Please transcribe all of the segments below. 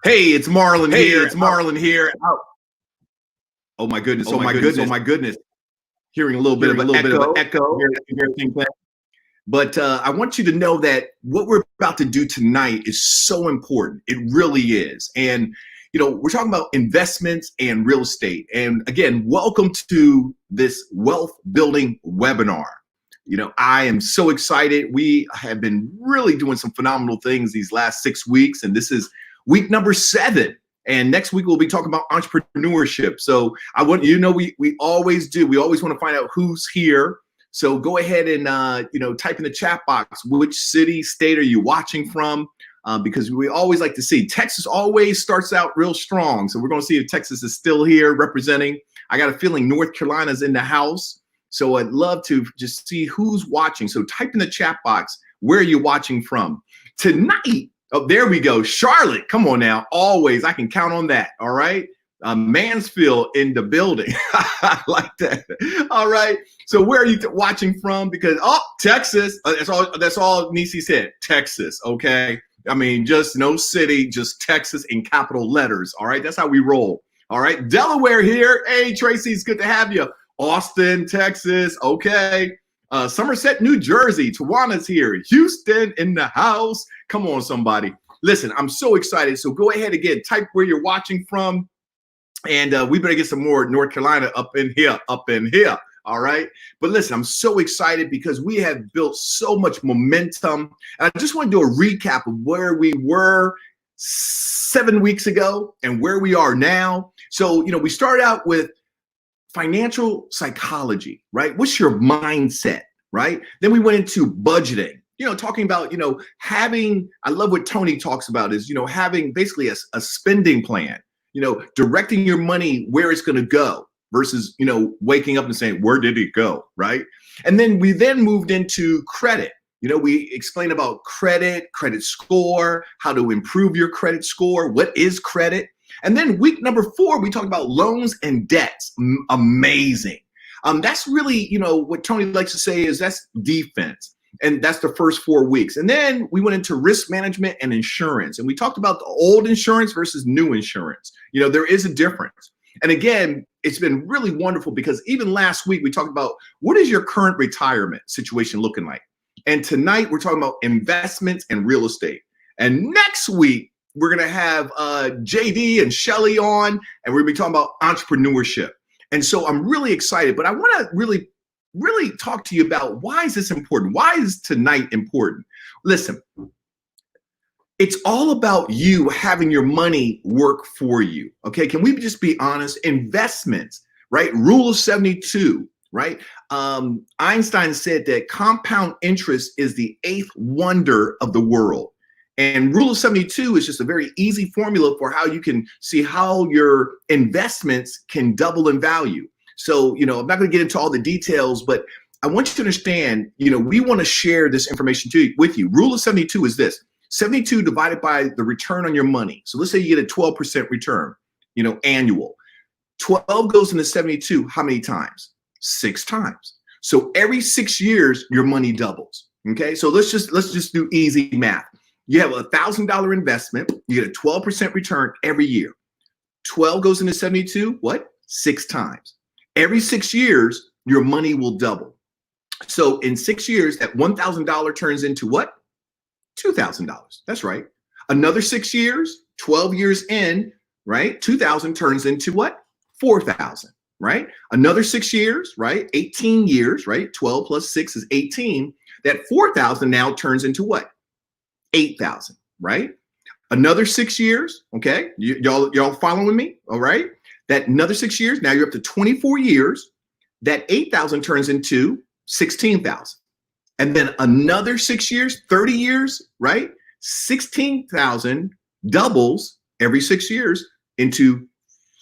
Hey, it's Marlon Hey, here. it's Marlon here. Oh my goodness! Oh my goodness! Oh my goodness! Hearing a little bit of an echo. Everything. But I want you to know that what we're about to do tonight is so important. It really is. And, we're talking about investments and real estate. And again, welcome to this wealth building webinar. I am so excited. We have been really doing some phenomenal things these last 6 weeks, and this is week number 7. And next week we'll be talking about entrepreneurship. So I want we always do. We always want to find out who's here. So go ahead and type in the chat box which city, state are you watching from, because we always like to see. Texas always starts out real strong. So we're going to see if Texas is still here representing. I got a feeling North Carolina's in the house. So I'd love to just see who's watching. So type in the chat box where are you watching from tonight. Oh, there we go. Charlotte, come on now. Always, I can count on that. All right. Mansfield in the building. I like that. All right. So where are you watching from? Because, Texas. That's all Nisi said. Texas. Okay. I mean, just no city, just Texas in capital letters. All right. That's how we roll. All right. Delaware here. Hey, Tracy, it's good to have you. Austin, Texas. Okay. Somerset, New Jersey. Tawana's here. Houston in the house. Come on, somebody. Listen, I'm so excited. So go ahead again. Type where you're watching from. And we better get some more North Carolina up in here. All right. But listen, I'm so excited because we have built so much momentum. And I just want to do a recap of where we were 7 weeks ago and where we are now. So, we started out with financial psychology, right? What's your mindset, right? Then we went into budgeting, talking about, having, I love what Tony talks about is, having basically a spending plan, directing your money where it's going to go versus, waking up and saying, where did it go, right? And then we moved into credit. We explained about credit score, how to improve your credit score, what is credit. And then week number 4, we talked about loans and debts. Amazing. That's really, what Tony likes to say is that's defense. And that's the first 4 weeks. And then we went into risk management and insurance. And we talked about the old insurance versus new insurance. There is a difference. And again, it's been really wonderful because even last week we talked about what is your current retirement situation looking like? And tonight we're talking about investments and real estate. And next week, we're going to have JD and Shelly on, and we're going to be talking about entrepreneurship. And so I'm really excited, but I want to really talk to you about why is this important? Why is tonight important? Listen, it's all about you having your money work for you. Okay. Can we just be honest? Investments, right? Rule of 72, right? Einstein said that compound interest is the 8th wonder of the world. And rule of 72 is just a very easy formula for how you can see how your investments can double in value. So, I'm not going to get into all the details, but I want you to understand, we want to share this information with you. Rule of 72 is this: 72 divided by the return on your money. So let's say you get a 12% return, annual. 12 goes into 72 how many times? 6 times. So every 6 years, your money doubles. Okay, so let's just do easy math. You have a $1,000 investment. You get a 12% return every year. 12 goes into 72, what? 6 times. Every 6 years, your money will double. So in 6 years, that $1,000 turns into what? $2,000. That's right. Another 6 years, 12 years in, right? 2,000 turns into what? 4,000, right? Another 6 years, right? 18 years, right? 12 plus 6 is 18. That 4,000 now turns into what? 8,000, right? Another 6 years, okay? Y'all following me? All right. That another 6 years, now you're up to 24 years. That 8,000 turns into 16,000. And then another 6 years, 30 years, right? 16,000 doubles every 6 years into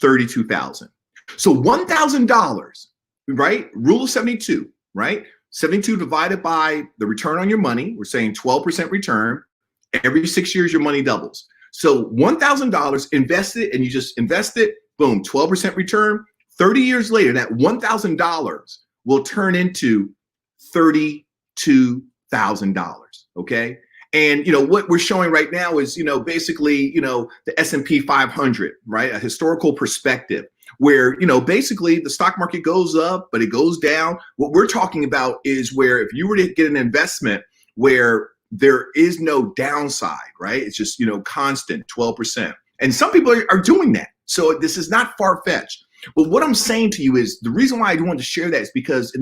32,000. So $1,000, right? Rule of 72, right? 72 divided by the return on your money. We're saying 12% return. Every 6 years, your money doubles. So $1,000 invested, and you just invest it, boom, 12% return. 30 years later, that $1,000 will turn into $32,000, okay? And, what we're showing right now is, basically, the S&P 500, right? A historical perspective where, basically the stock market goes up, but it goes down. What we're talking about is where if you were to get an investment where there is no downside, right? It's just, constant 12%. And some people are doing that. So this is not far-fetched. But what I'm saying to you is the reason why I wanted to share that is because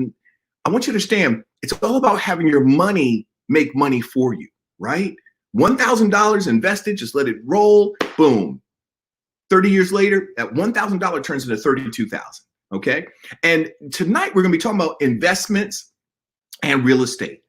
I want you to understand it's all about having your money make money for you, right? $1,000 invested, just let it roll, boom. 30 years later, that $1,000 turns into $32,000, okay? And tonight we're gonna be talking about investments and real estate.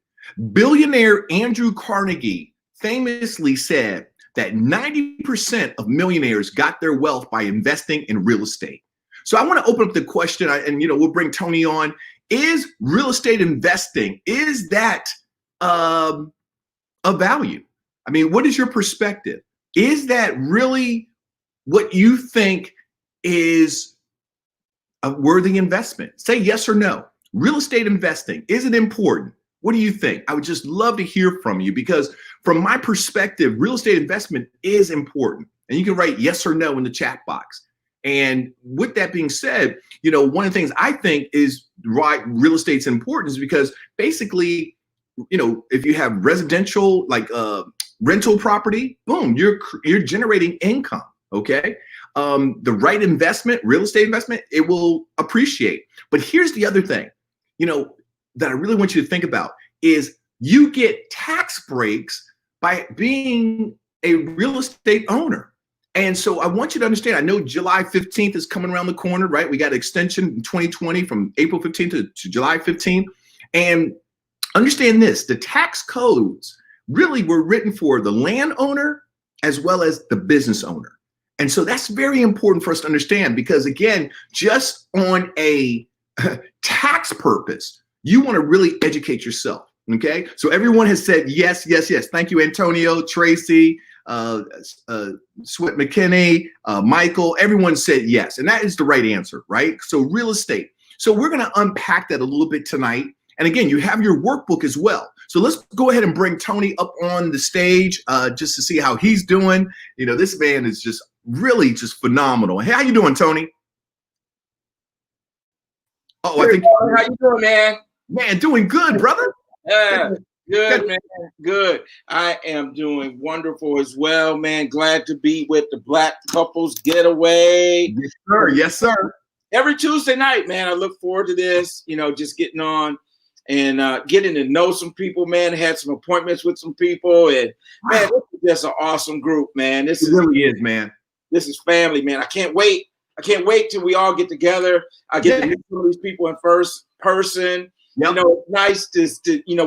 Billionaire Andrew Carnegie famously said that 90% of millionaires got their wealth by investing in real estate. So I want to open up the question, and we'll bring Tony on. Is real estate investing, is that of value? I mean, what is your perspective? Is that really what you think is a worthy investment? Say yes or no. Real estate investing, is it important? What do you think? I would just love to hear from you because from my perspective, real estate investment is important. And you can write yes or no in the chat box. And with that being said, one of the things I think is why real estate's important is because basically, if you have residential, like rental property, boom, you're generating income, okay? The right investment, real estate investment, it will appreciate. But here's the other thing, that I really want you to think about is you get tax breaks by being a real estate owner. And so I want you to understand, I know July 15th is coming around the corner, right? We got an extension in 2020 from April 15th to July 15th. And understand this, the tax codes really were written for the landowner as well as the business owner. And so that's very important for us to understand because again, just on a tax purpose, you want to really educate yourself, okay? So everyone has said yes, yes, yes. Thank you, Antonio, Tracy, Sweat McKinney, Michael, everyone said yes. And that is the right answer, right? So real estate. So we're going to unpack that a little bit tonight. And again, you have your workbook as well. So let's go ahead and bring Tony up on the stage just to see how he's doing. This man is just really just phenomenal. Hey, how you doing, Tony? Oh, I think. How you doing, man? Man, doing good, brother. Yeah, good, man. Good. I am doing wonderful as well, man. Glad to be with the Black Couples Getaway. Yes, sir. Yes, sir. Every Tuesday night, man. I look forward to this. Just getting on and getting to know some people, man. Had some appointments with some people, and man, this is just an awesome group, man. This really is, man. This is family, man. I can't wait. I can't wait till we all get together. I get to meet some of these people in first person. Yep. It's nice to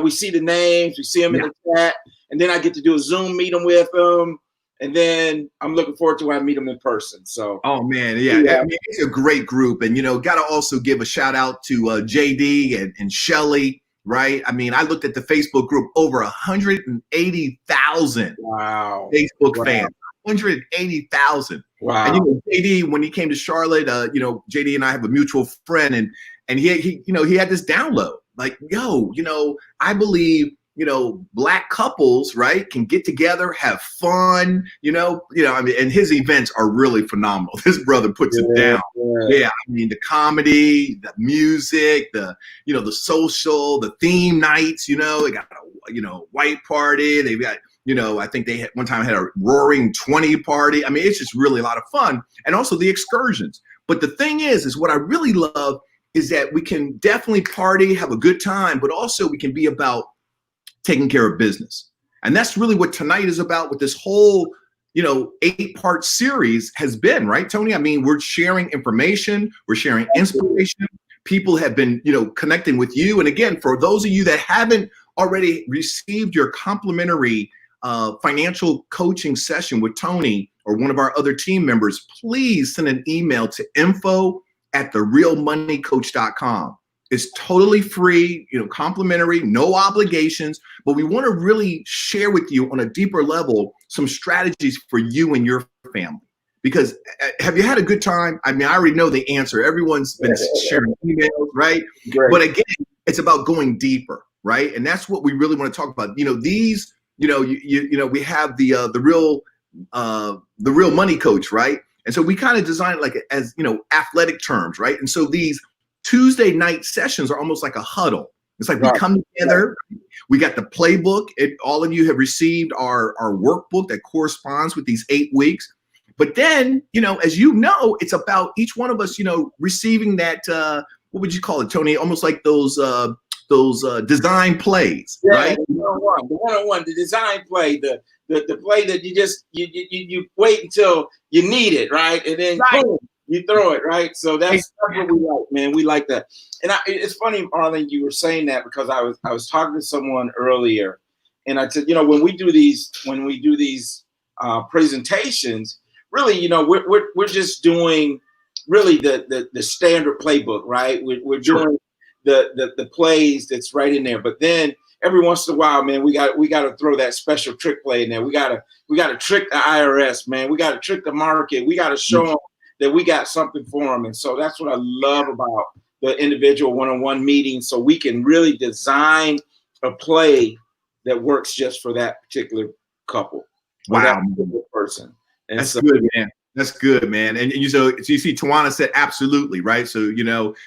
we see the names, we see them in the chat, and then I get to do a Zoom meeting with them, and then I'm looking forward to when I meet them in person. So, oh man, yeah. I mean, it's a great group, and got to also give a shout out to JD and Shelly, right? I mean, I looked at the Facebook group, over 180,000 Facebook fans. 180,000. Wow. And JD, when he came to Charlotte, JD and I have a mutual friend, and he had this download like, I believe, Black couples, right, can get together, have fun, I mean, and his events are really phenomenal. This brother puts it down. Yeah. I mean, the comedy, the music, the social, the theme nights, they got a, white party. They've got, I think they had one time had a roaring 20 party. I mean, it's just really a lot of fun. And also the excursions. But the thing is what I really love is that we can definitely party, have a good time, but also we can be about taking care of business. And that's really what tonight is about, with this whole, 8-part series has been, right, Tony? I mean, we're sharing information, we're sharing inspiration. People have been, connecting with you. And again, for those of you that haven't already received your complimentary financial coaching session with Tony or one of our other team members, please send an email to info@therealmoneycoach.com. It's totally free, complimentary, no obligations, but we want to really share with you on a deeper level some strategies for you and your family. Because have you had a good time? I mean, I already know the answer. Everyone's been sharing emails, right? Great. But again, it's about going deeper, right? And that's what we really want to talk about. These we have the real money coach, right? And so we kind of designed it like as, athletic terms, right? And so these Tuesday night sessions are almost like a huddle. It's like we come together, we got the playbook. All of you have received our workbook that corresponds with these 8 weeks. But then, as it's about each one of us, receiving that, what would you call it, Tony? Almost like those design plays, right? The one-on-one, the design play, the play that you wait until you need it, right? And then boom, you throw it, right? So that's what we like, man. We like that. And it's funny, Arlen, you were saying that because I was talking to someone earlier, and I said, when we do these presentations, really, we're just doing really the standard playbook, right? We're doing the plays that's right in there. But then every once in a while, man, we got to throw that special trick play in there. We got to trick the IRS, man. We got to trick the market. We got to show them that we got something for them. And so that's what I love about the individual one-on-one meetings. So we can really design a play that works just for that particular couple. Wow, that particular person. And that's good, man. That's good, man. And you see, Tawana said absolutely, right? So,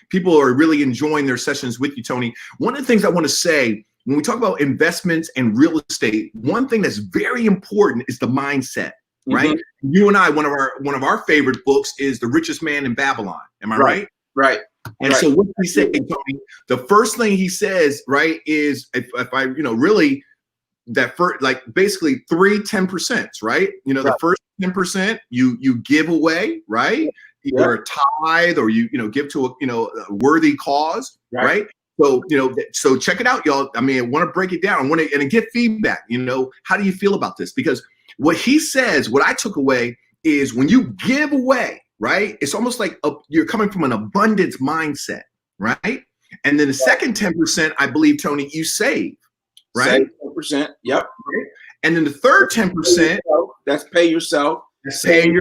people are really enjoying their sessions with you, Tony. One of the things I want to say when we talk about investments and real estate, one thing that's very important is the mindset, right? Mm-hmm. You and I, one of our favorite books is The Richest Man in Babylon. Am I right? Right. And so what he said, Tony, the first thing he says, right, is if I, really that first, like basically 10%, right? The first 10% you give away, right? Either a tithe or you give to a worthy cause, right? So so check it out, y'all. I mean, I want to break it down. I want to get feedback. How do you feel about this? Because what he says, what I took away is when you give away, right? It's almost like you're coming from an abundance mindset, right? And then the second 10%, I believe, Tony, you save, right? 10%. Yep. And then the third 10%, that's pay yourself. Paying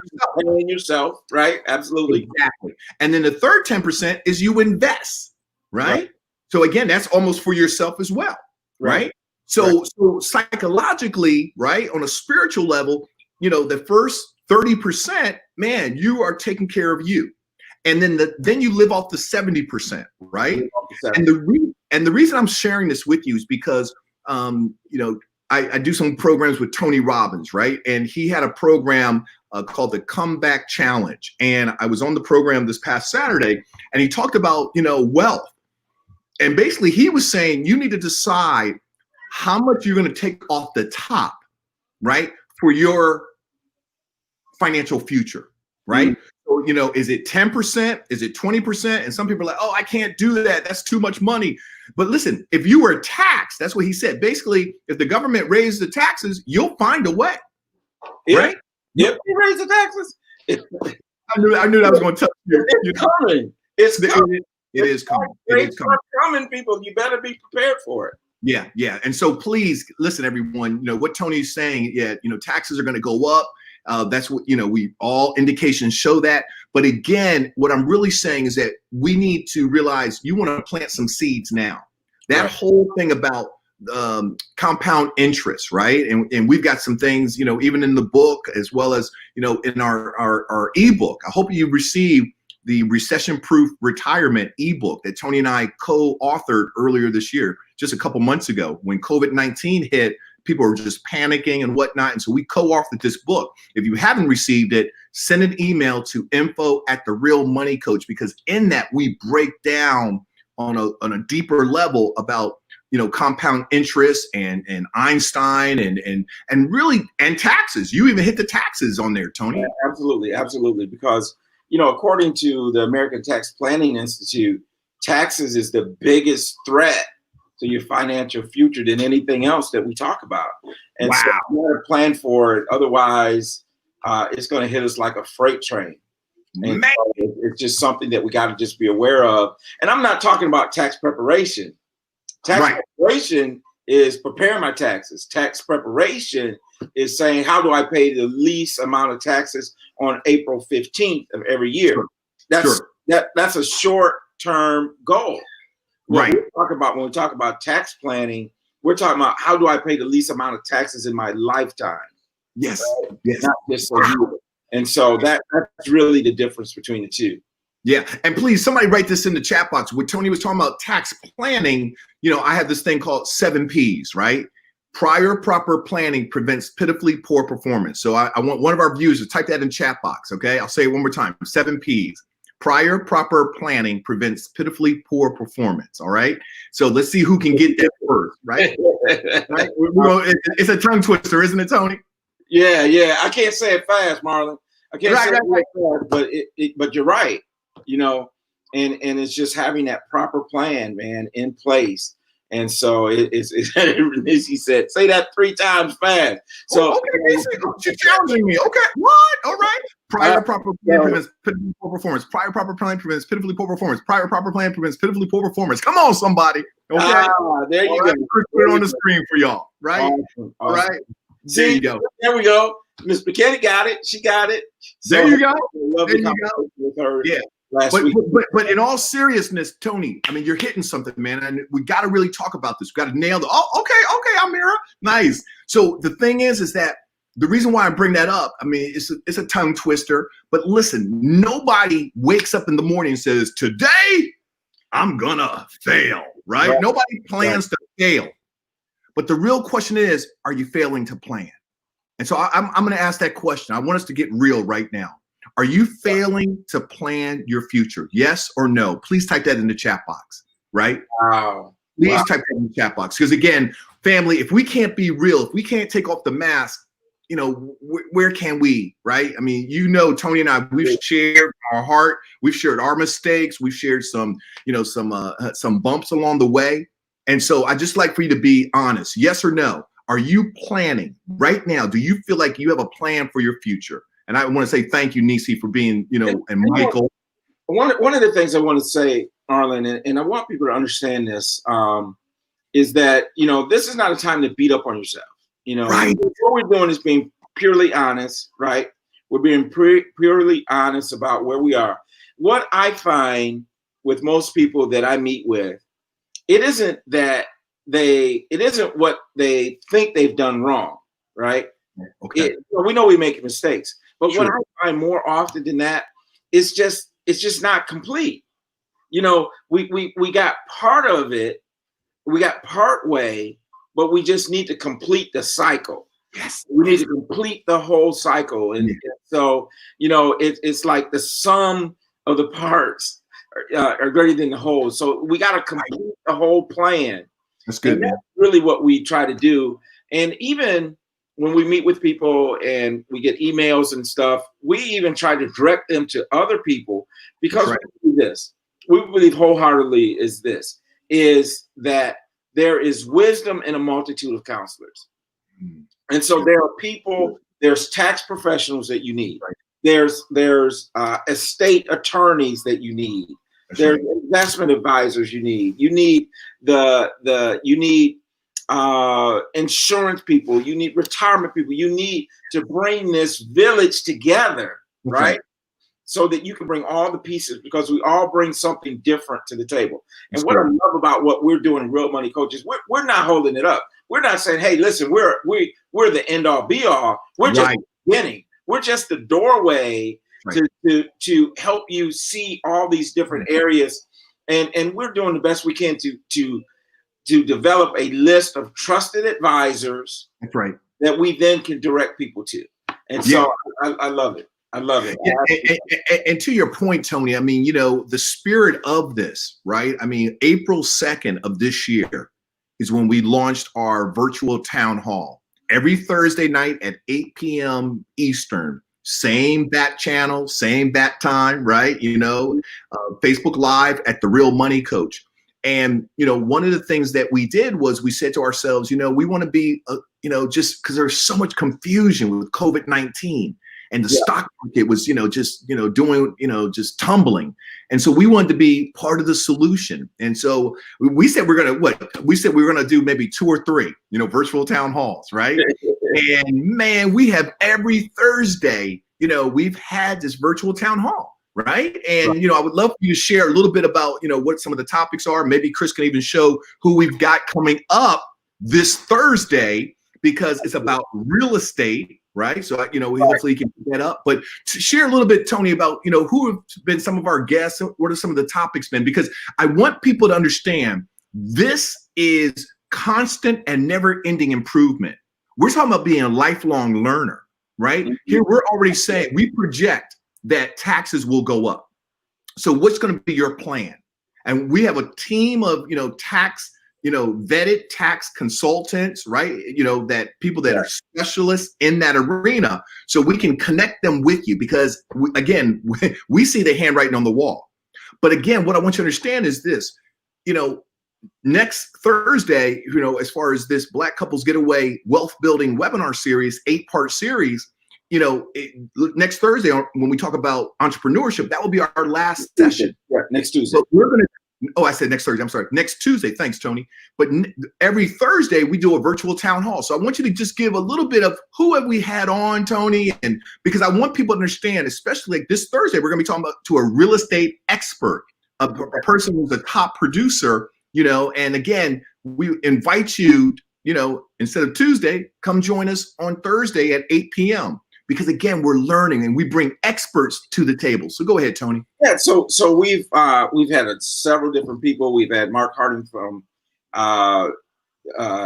yourself, right? Absolutely. Exactly. And then the third 10% is you invest, right? So again, that's almost for yourself as well, right? So psychologically, right, on a spiritual level, the first 30%, man, you are taking care of you. And then you live off the 70%, right? And the reason I'm sharing this with you is because I do some programs with Tony Robbins, right? And he had a program called the Comeback Challenge. And I was on the program this past Saturday, and he talked about, wealth. And basically he was saying you need to decide how much you're going to take off the top, right, for your financial future, right? Mm-hmm. So, is it 10%? Is it 20%? And some people are like, oh, I can't do that. That's too much money. But listen, if you were taxed, that's what he said. Basically, if the government raised the taxes, you'll find a way, right? Yep. You raise the taxes. I knew that was going to touch you. It's coming. It's coming. It is coming. It is coming, people. You better be prepared for it. Yeah. And so please listen, everyone, what Tony's saying, taxes are going to go up. That's what, we all indications show that. But again, what I'm really saying is that we need to realize you want to plant some seeds now. That whole thing about compound interest, right? And we've got some things, even in the book, as well as, in our ebook. I hope you received the Recession-Proof Retirement ebook that Tony and I co-authored earlier this year, just a couple months ago. When COVID-19 hit, people were just panicking and whatnot. And so we co-authored this book. If you haven't received it, send an email to info@therealmoneycoach, because in that we break down on a deeper level about, compound interest and Einstein and really, and taxes. You even hit the taxes on there, Tony. Yeah, absolutely. Because, according to the American Tax Planning Institute, taxes is the biggest threat to your financial future than anything else that we talk about. And so we got to plan for it. Otherwise, it's going to hit us like a freight train. And so it's just something that we got to just be aware of. And I'm not talking about tax preparation. Tax preparation is preparing my taxes. Tax preparation is saying, how do I pay the least amount of taxes on April 15th of every year? That's a short-term goal. When we talk about tax planning, we're talking about how do I pay the least amount of taxes in my lifetime? Yes. Right? Yes. Not just a year. And so that's really the difference between the two. Yeah. And please, somebody write this in the chat box. When Tony was talking about tax planning, I have this thing called 7 Ps, right? Prior proper planning prevents pitifully poor performance. So I want one of our viewers to type that in chat box. Okay. I'll say it one more time. 7 Ps. Prior proper planning prevents pitifully poor performance. All right. So let's see who can get that first, right? Right? It's a tongue twister, isn't it, Tony? Yeah. I can't say it fast, Marlon. I can't say it fast, but you're right. And it's just having that proper plan, man, in place. And so it's he said, say that 3 times fast. So okay, you're challenging me. Okay, what? All right. Prior proper plan prevents pitifully poor performance. Prior proper plan prevents pitifully poor performance. Prior proper plan prevents pitifully poor performance. Come on, somebody. Okay. There you go. Chris put it on the screen for y'all. Right. Awesome. All right. There you go. There we go. Miss McKinney got it. She got it. So, there you go. There you go. With her. Yeah. But in all seriousness, Tony, I mean, you're hitting something, man, and we got to really talk about this. We got to nail it. Oh, okay, Amira, nice. So the thing is that the reason why I bring that up, I mean, it's a tongue twister. But listen, nobody wakes up in the morning and says, "Today, I'm gonna fail." Right? Nobody plans to fail. But the real question is, are you failing to plan? And so I'm going to ask that question. I want us to get real right now. Are you failing to plan your future? Yes or no? Please type that in the chat box, right? Wow. Please type that in the chat box. Because again, family, if we can't be real, if we can't take off the mask, where can we, right? I mean, Tony and I, we've shared our heart. We've shared our mistakes. We've shared some bumps along the way. And so I just like for you to be honest. Yes or no? Are you planning right now? Do you feel like you have a plan for your future? And I want to say thank you, Nisi, for being, and Michael. One of the things I want to say, Arlen, and I want people to understand this, is that, this is not a time to beat up on yourself. Right. What we're doing is being purely honest, right? We're being purely honest about where we are. What I find with most people that I meet with, it isn't what they think they've done wrong, right? Okay. We know we make mistakes. But what I find more often than that is it's just not complete. We got part of it, we got part way, but we just need to complete the cycle. Yes. We need to complete the whole cycle. And so, it's like the sum of the parts are greater than the whole. So we got to complete the whole plan. That's good. And that's really what we try to do. And even when we meet with people and we get emails and stuff, we even try to direct them to other people because we believe wholeheartedly is that there is wisdom in a multitude of counselors. And so there are people, there's tax professionals that you need. There's estate attorneys that you need. There's investment advisors you need. You need insurance people, you need retirement people, you need to bring this village together, right? So that you can bring all the pieces, because we all bring something different to the table. And what I love about what we're doing in Real Money Coaches, we're not holding it up. We're not saying, hey, listen, we're the end all be all. We're just beginning. We're just the doorway to help you see all these different areas. And we're doing the best we can to develop a list of trusted advisors. That's right. That we then can direct people to. And so I love it. I love it. Yeah, and to your point, Tony, I mean, the spirit of this, right? I mean, April 2nd of this year is when we launched our virtual town hall. Every Thursday night at 8 p.m. Eastern, same bat channel, same bat time, right? Facebook Live at The Real Money Coach. And, one of the things that we did was we said to ourselves, we want to be, just because there's so much confusion with COVID-19 and the stock market was, doing, just tumbling. And so we wanted to be part of the solution. And so we said, we were going to do maybe 2 or 3, virtual town halls, right? And man, we have every Thursday, we've had this virtual town hall. Right. And, I would love for you to share a little bit about, what some of the topics are. Maybe Chris can even show who we've got coming up this Thursday because it's about real estate, right? So, we hopefully can pick that up. But to share a little bit, Tony, about, who have been some of our guests, what are some of the topics been? Because I want people to understand this is constant and never-ending improvement. We're talking about being a lifelong learner, right? Here, we're already saying we project that taxes will go up. So what's going to be your plan? And we have a team of, tax, vetted tax consultants, right? That people that are specialists in that arena. So we can connect them with you because, we see the handwriting on the wall. But again, what I want you to understand is this, next Thursday, as far as this Black Couples Getaway Wealth Building webinar series, 8-part series, next Thursday when we talk about entrepreneurship, that will be our last session. Yeah, next Tuesday. But we're going to, I said next Thursday. I'm sorry, next Tuesday. Thanks, Tony. But every Thursday we do a virtual town hall. So I want you to just give a little bit of who have we had on, Tony, and because I want people to understand, especially like this Thursday, we're going to be talking about to a real estate expert, a person who's a top producer. And again, we invite you, instead of Tuesday, come join us on Thursday at 8 p.m. Because again, we're learning and we bring experts to the table. So go ahead, Tony. Yeah, so we've had several different people. We've had Mark Harding from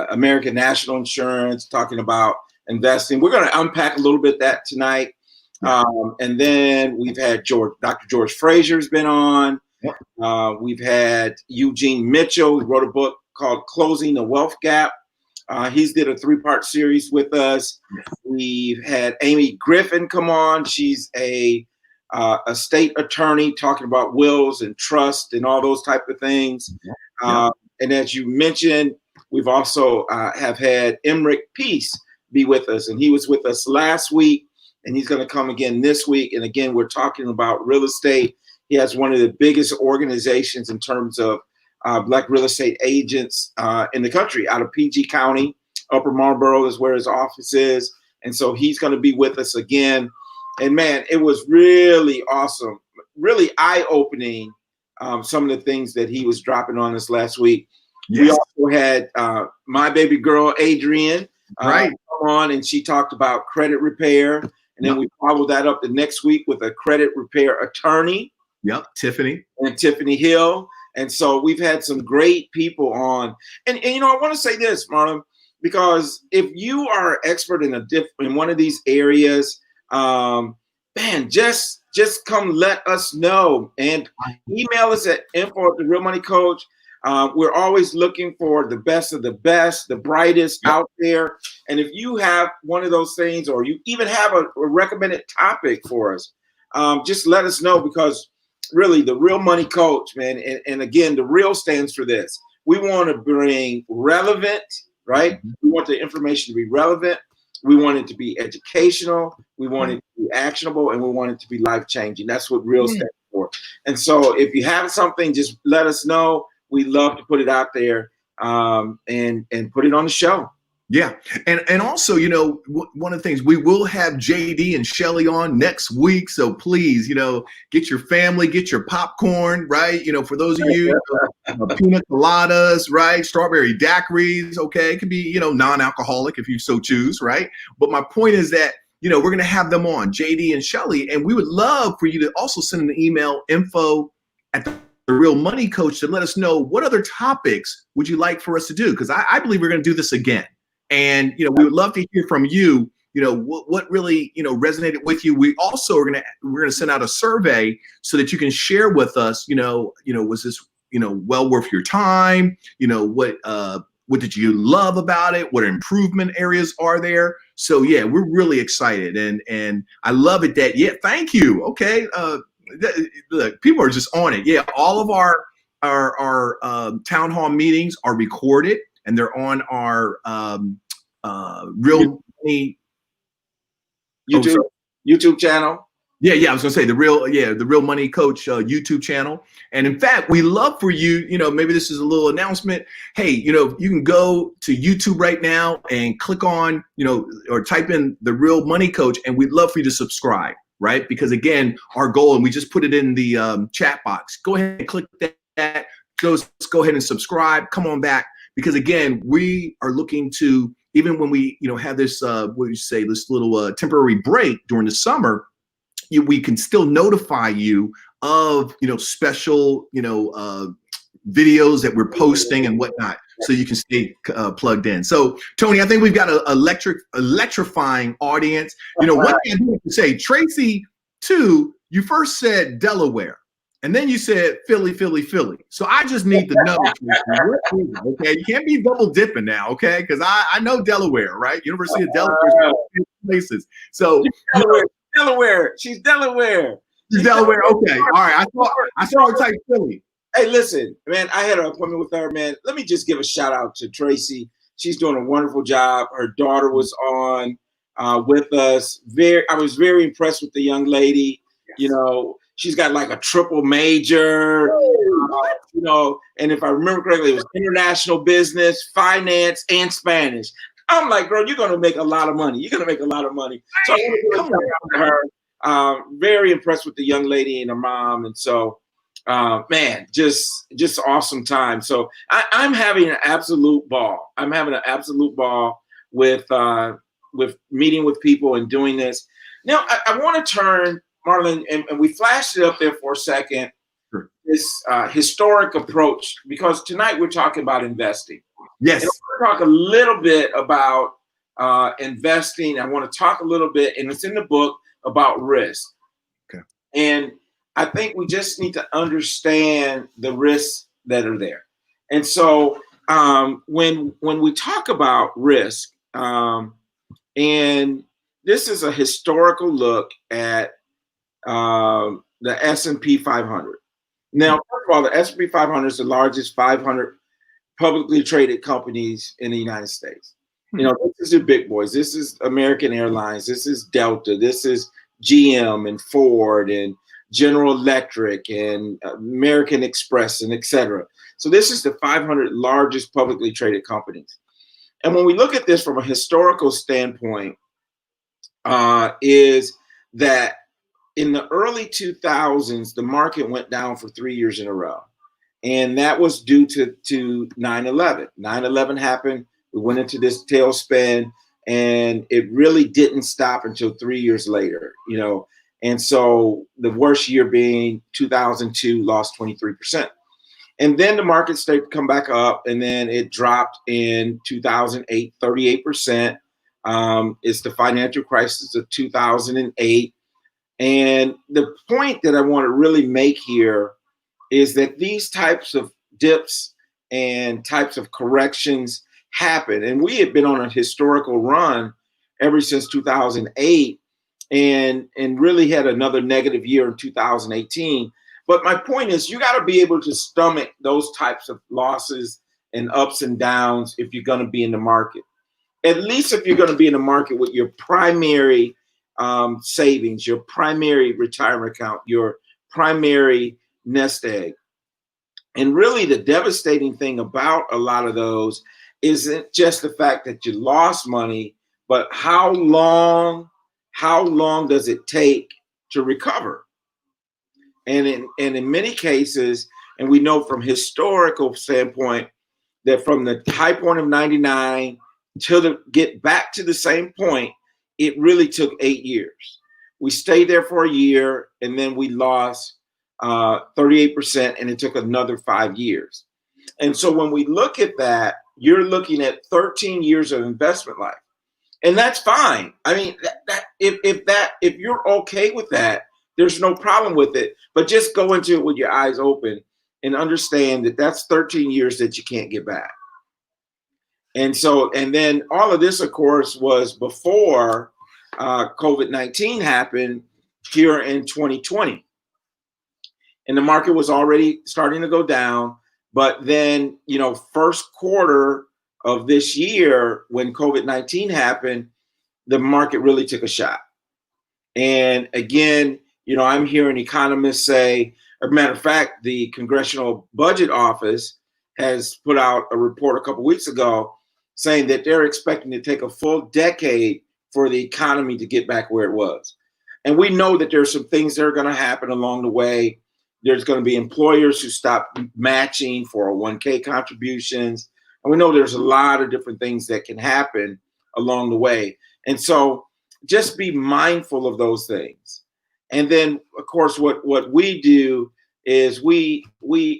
American National Insurance talking about investing. We're going to unpack a little bit that tonight. And then we've had Dr. George Frazier's been on. We've had Eugene Mitchell, who wrote a book called Closing the Wealth Gap. He's did a 3-part series with us. We've had Amy Griffin come on. She's a state attorney talking about wills and trust and all those type of things. And as you mentioned, we've also have had Emmerich Peace be with us, and he was with us last week, and he's going to come again this week. And again, we're talking about real estate. He has one of the biggest organizations in terms of Black real estate agents in the country, out of PG County. Upper Marlboro is where his office is. And so he's going to be with us again. And man, it was really awesome, really eye-opening, some of the things that he was dropping on us last week. Yes. We also had my baby girl, Adrienne, come on, and she talked about credit repair. And then we followed that up the next week with a credit repair attorney. Tiffany. And Tiffany Hill. And so we've had some great people on. And I want to say this, Marlon, because if you are an expert in in one of these areas, man, just come let us know and email us at info@therealmoneycoach. We're always looking for the best of the best, the brightest out there. And if you have one of those things, or you even have a recommended topic for us, just let us know, because really the Real Money Coach, man. And again, the real stands for this. We want to bring relevant, right? We want the information to be relevant. We want it to be educational. We want it to be actionable, and we want it to be life-changing. That's what real stands for. And so if you have something, just let us know. We love to put it out there and put it on the show. Yeah. And also, one of the things, we will have JD and Shelly on next week. So please, get your family, get your popcorn, right? For those of you, pina coladas, right? Strawberry daiquiris. Okay. It can be, non-alcoholic if you so choose, right? But my point is that, we're going to have them on, JD and Shelly, and we would love for you to also send an email, info@the Real Money Coach, to let us know what other topics would you like for us to do? Because I believe we're going to do this again. And, we would love to hear from you, what really, resonated with you. We also we're going to send out a survey so that you can share with us, was this, well worth your time? What did you love about it? What improvement areas are there? So, yeah, we're really excited. And I love it that, thank you. Okay. Look, people are just on it. Yeah. All of our town hall meetings are recorded, and they're on our Real Money YouTube channel. Yeah, I was gonna say the Real Money Coach YouTube channel. And in fact, we love for you, maybe this is a little announcement. Hey, you can go to YouTube right now and click on, or type in the Real Money Coach, and we'd love for you to subscribe, right? Because again, our goal, and we just put it in the chat box. Go ahead and click that. Go ahead and subscribe. Come on back. because again, we are looking to, even when we, have this, what do you say, this little temporary break during the summer, we can still notify you of, special, videos that we're posting and whatnot, so you can stay plugged in. So Tony, I think we've got an electrifying audience. One thing I do have to say, Tracy, too, you first said Delaware, and then you said Philly, Philly, Philly. So I just need to know, okay? You can't be double dipping now, okay? Because I know Delaware, right? University of Delaware, places. So Delaware. She's Delaware. She's Delaware. Okay. All right. I saw her type Philly. Hey, listen, man, I had an appointment with her, man. Let me just give a shout out to Tracy. She's doing a wonderful job. Her daughter was on with us. I was very impressed with the young lady. Yes. She's got like a triple major, and if I remember correctly, it was international business, finance, and Spanish. I'm like, girl, you're going to make a lot of money. You're going to make a lot of money. So I want to give a shout out to her. Very impressed with the young lady and her mom. And so, man, just awesome time. So I'm having an absolute ball. I'm having an absolute ball with meeting with people and doing this. Now, I want to turn, Marlon, and we flashed it up there for a second, this historic approach, because tonight we're talking about investing. Yes. And I want to talk a little bit about investing. I want to talk a little bit, and it's in the book, about risk. Okay. And I think we just need to understand the risks that are there. And so when we talk about risk, and this is a historical look at the S&P 500. Now, first of all, the S&P 500 is the largest 500 publicly traded companies in the United States. This is the big boys. This is American Airlines. This is Delta. This is GM and Ford and General Electric and American Express and et cetera. So this is the 500 largest publicly traded companies. And when we look at this from a historical standpoint, is that in the early 2000s, the market went down for 3 years in a row. And that was due to 9/11. 9/11 happened. We went into this tailspin, and it really didn't stop until 3 years later, And so the worst year being 2002, lost 23%. And then the market started to come back up, and then it dropped in 2008, 38%. It's the financial crisis of 2008. And the point that I want to really make here is that these types of dips and types of corrections happen. And we have been on a historical run ever since 2008 and really had another negative year in 2018. But my point is, you got to be able to stomach those types of losses and ups and downs if you're going to be in the market. At least if you're going to be in the market with your primary savings, your primary retirement account, your primary nest egg. And really the devastating thing about a lot of those isn't just the fact that you lost money, but how long does it take to recover? And in many cases, and we know from historical standpoint that from the high point of 99 till get back to the same point, it really took 8 years. We stayed there for a year, and then we lost 38%, and it took another 5 years. And so when we look at that, you're looking at 13 years of investment life, and that's fine. I mean, if you're okay with that, there's no problem with it. But just go into it with your eyes open and understand that that's 13 years that you can't get back. And then all of this, of course, was before COVID-19 happened here in 2020. And the market was already starting to go down. But then, first quarter of this year, when COVID-19 happened, the market really took a shot. And again, I'm hearing economists say, as a matter of fact, the Congressional Budget Office has put out a report a couple weeks ago saying that they're expecting to take a full decade for the economy to get back where it was. And we know that there's some things that are going to happen along the way. There's going to be employers who stop matching 401k contributions. And we know there's a lot of different things that can happen along the way. And so just be mindful of those things. And then, of course, what we do is we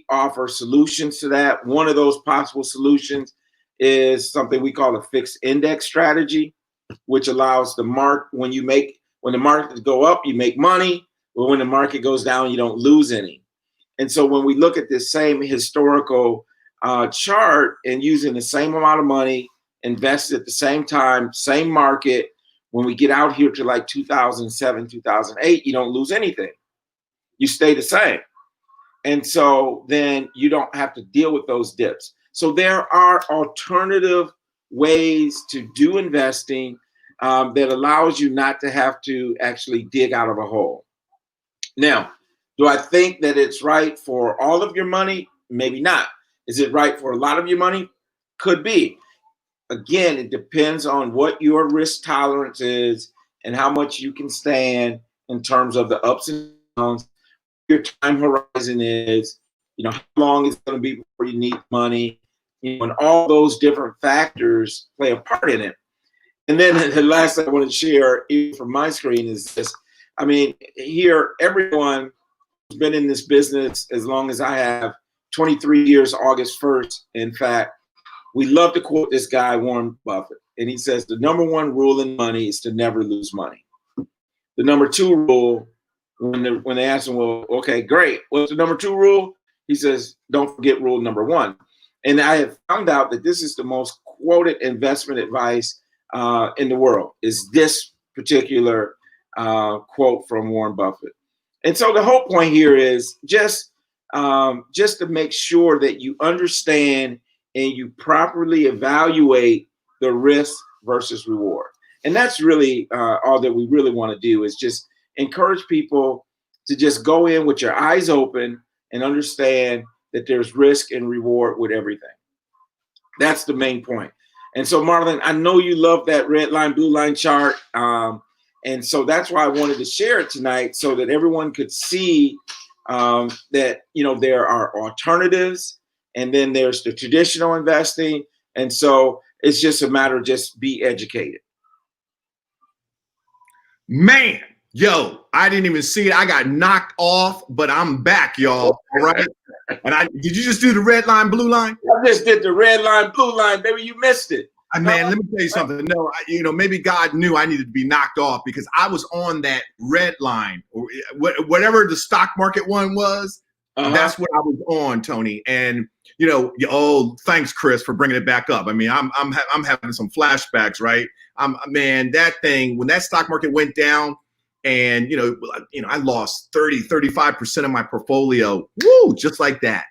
offer solutions to that. One of those possible solutions is something we call a fixed index strategy, which allows the when the markets go up, you make money, but when the market goes down, you don't lose any. And so when we look at this same historical chart and using the same amount of money invested at the same time, same market, when we get out here to like 2007, 2008, you don't lose anything. You stay the same. And so then you don't have to deal with those dips. So there are alternative ways to do investing that allows you not to have to actually dig out of a hole. Now, do I think that it's right for all of your money? Maybe not. Is it right for a lot of your money? Could be. Again, it depends on what your risk tolerance is and how much you can stand in terms of the ups and downs, your time horizon is, how long it's going to be before you need money, and all those different factors play a part in it. And then the last thing I want to share from my screen is this. I mean, here, everyone who's been in this business as long as I have, 23 years, August 1st, in fact, we love to quote this guy, Warren Buffett. And he says, the number one rule in money is to never lose money. The number two rule, when they ask him, well, okay, great, what's the number two rule? He says, don't forget rule number one. And I have found out that this is the most quoted investment advice in the world, is this particular quote from Warren Buffett. And so the whole point here is just to make sure that you understand and you properly evaluate the risk versus reward. And that's really all that we really want to do, is just encourage people to just go in with your eyes open and understand that there's risk and reward with everything. That's the main point. And so, Marlon, I know you love that red line, blue line chart. And so that's why I wanted to share it tonight, so that everyone could see that, there are alternatives, and then there's the traditional investing. And so it's just a matter of just be educated. Man, yo, I didn't even see it. I got knocked off, but I'm back, y'all. All right. And did you just do the red line, blue line? I just did the red line, blue line, baby. You missed it. Man, let me tell you something. No, maybe God knew I needed to be knocked off, because I was on that red line, or whatever the stock market one was. That's what I was on, Tony. And thanks, Chris, for bringing it back up. I mean, I'm having some flashbacks, right? Man, that thing, when that stock market went down, and I lost 35% of my portfolio, just like that.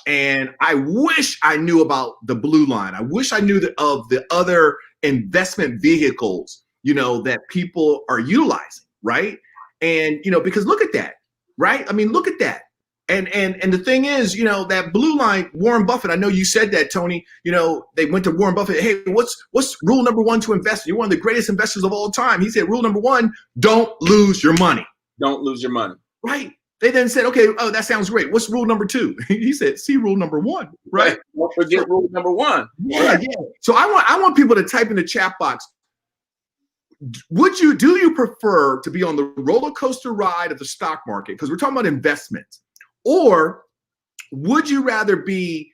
And I wish I knew about the blue line. I wish I knew of the other investment vehicles, that people are utilizing, right? And because look at that, right? I mean, look at that. And the thing is, that blue line, Warren Buffett, I know you said that, Tony, they went to Warren Buffett. Hey, what's rule number one to invest? You're one of the greatest investors of all time. He said, rule number one, don't lose your money. Don't lose your money. Right. They then said, okay, oh, that sounds great. What's rule number two? He said, see rule number one, right? Don't forget rule number one. Yeah. So I want people to type in the chat box, do you prefer to be on the roller coaster ride of the stock market? Because we're talking about investments. Or would you rather be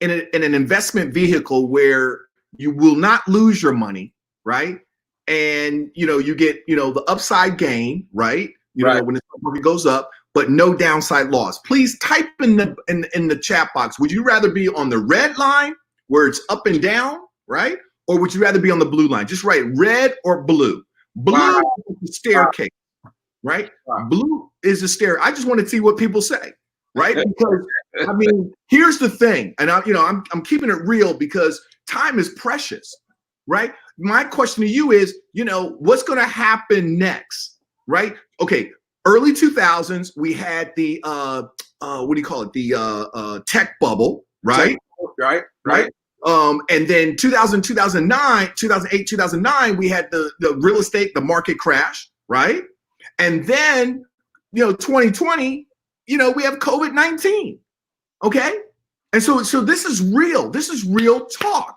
in an investment vehicle where you will not lose your money, right? And you get the upside gain, right? When the stock market goes up, but no downside loss. Please type in the chat box. Would you rather be on the red line where it's up and down, right? Or would you rather be on the blue line? Just write red or blue. Blue is the staircase. Right? Wow. Blue is the stair. I just want to see what people say, right? Because I mean, here's the thing, and I'm keeping it real, because time is precious, right? My question to you is, what's going to happen next, right? Okay, early 2000s, we had the what do you call it? The tech bubble, right? Right. And then 2008, 2009, we had the real estate, the market crash, right? And then, 2020, we have COVID-19, okay? And so this is real. This is real talk.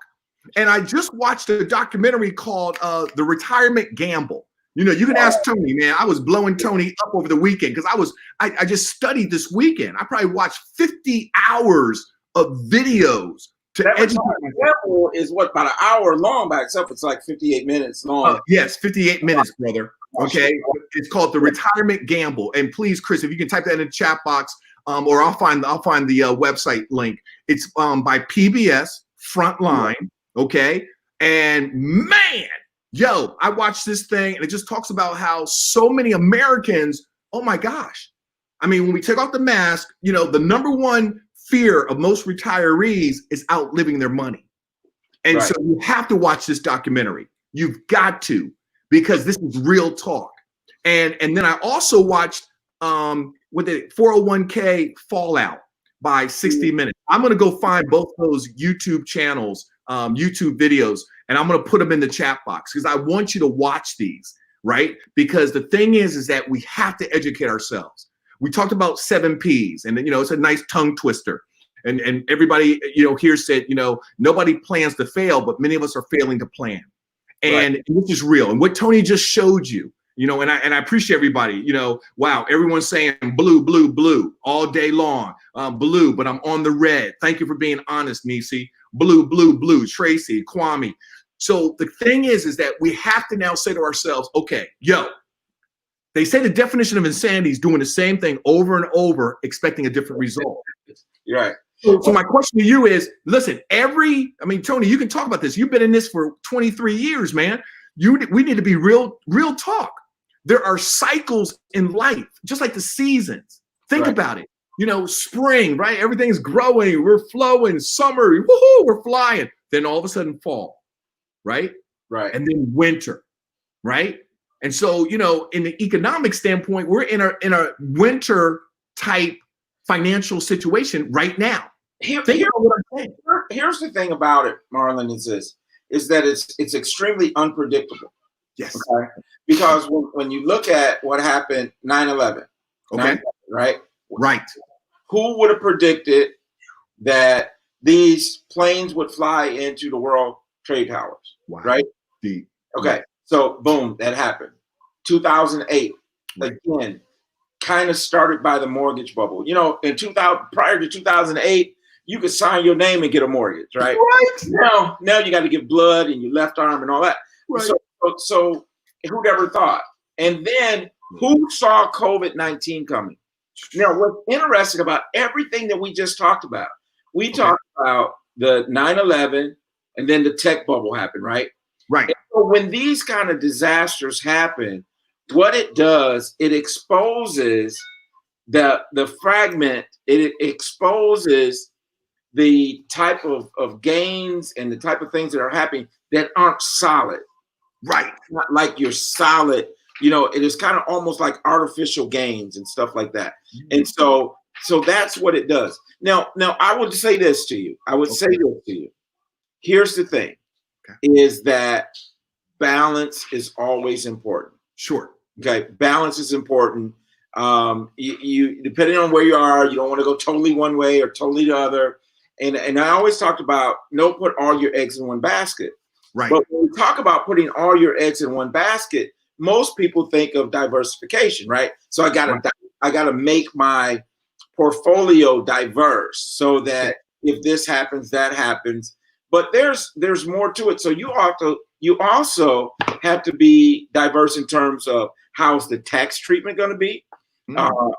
And I just watched a documentary called The Retirement Gamble. You know, you can ask Tony, man. I was blowing Tony up over the weekend because I just studied this weekend. I probably watched 50 hours of videos to educate myself. Is what, about an hour long by itself? It's like 58 minutes long. Yes, 58 minutes, brother. Okay, it's called The Retirement Gamble. And please, Chris, if you can type that in the chat box, or I'll find the website link. It's by PBS Frontline. Okay, and man, yo, I watched this thing, and it just talks about how so many Americans. Oh my gosh, I mean, when we take off the mask, you know, the number one fear of most retirees is outliving their money. And so you have to watch this documentary. You've got to, because this is real talk. And then I also watched with the 401k Fallout by 60 Minutes. I'm going to go find both those YouTube channels, YouTube videos, and I'm going to put them in the chat box because I want you to watch these, right? Because the thing is that we have to educate ourselves. We talked about 7 Ps, and you know, it's a nice tongue twister. And everybody, you know, here said, you know, nobody plans to fail, but many of us are failing to plan. And this is real. And what Tony just showed you, you know, and I appreciate everybody, you know, wow, everyone's saying blue, blue, blue all day long. Blue, but I'm on the red. Thank you for being honest, Nisi. Blue, blue, blue, Tracy, Kwame. So the thing is that we have to now say to ourselves, okay, yo, they say the definition of insanity is doing the same thing over and over, expecting a different result. You're right. So my question to you is, listen, I mean, Tony, you can talk about this. You've been in this for 23 years, man. We need to be real talk. There are cycles in life, just like the seasons. Think about it. You know, spring, right? Everything's growing. We're flowing. Summer, woohoo, we're flying. Then all of a sudden fall, right? Right. And then winter, right? And so, you know, in the economic standpoint, we're in a winter type financial situation right now. Here's the thing about it, Marlon, is that it's extremely unpredictable. Yes. Okay? Because when you look at what happened 9/11, okay, right? Right. Who would have predicted that these planes would fly into the World Trade Towers? Wow. Right? Deep. Okay. So boom, that happened. 2008, again, kind of started by the mortgage bubble. You know, prior to 2008, you could sign your name and get a mortgage, right? Right. Now you got to give blood and your left arm and all that. Right. So who'd ever thought? And then who saw COVID-19 coming? Now, what's interesting about everything that we just talked about, we talked about the 9/11 and then the tech bubble happened, right? Right. And so when these kind of disasters happen, what it does, it exposes the fragment, it exposes the type of gains and the type of things that are happening that aren't solid. Right. Not like you're solid, you know, it is kind of almost like artificial gains and stuff like that. Mm-hmm. And so that's what it does. Now I would say this to you. Here's the thing, is that balance is always important. Sure. Okay. Balance is important. You depending on where you are, you don't want to go totally one way or totally the other. And I always talked about don't put all your eggs in one basket. Right. But when we talk about putting all your eggs in one basket, most people think of diversification, right? So I gotta make my portfolio diverse so that if this happens, that happens. But there's more to it. So you also have to be diverse in terms of how's the tax treatment going to be?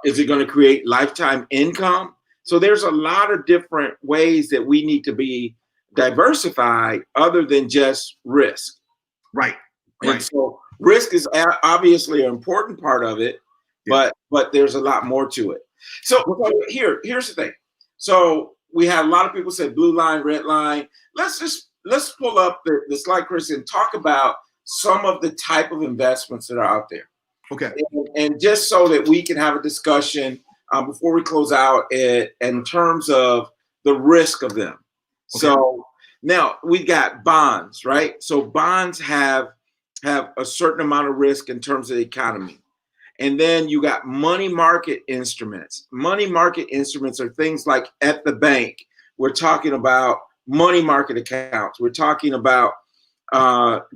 Is it going to create lifetime income? So there's a lot of different ways that we need to be diversified other than just risk. Right. And so risk is obviously an important part of it, but there's a lot more to it. So here's the thing. So we had a lot of people say blue line, red line. Let's pull up the slide, Chris, and talk about some of the type of investments that are out there. Okay. And just so that we can have a discussion before we close out in terms of the risk of them. Okay. So now we got bonds, right? So bonds have a certain amount of risk in terms of the economy. And then you got money market instruments. Money market instruments are things like at the bank We're talking about money market accounts. We're talking about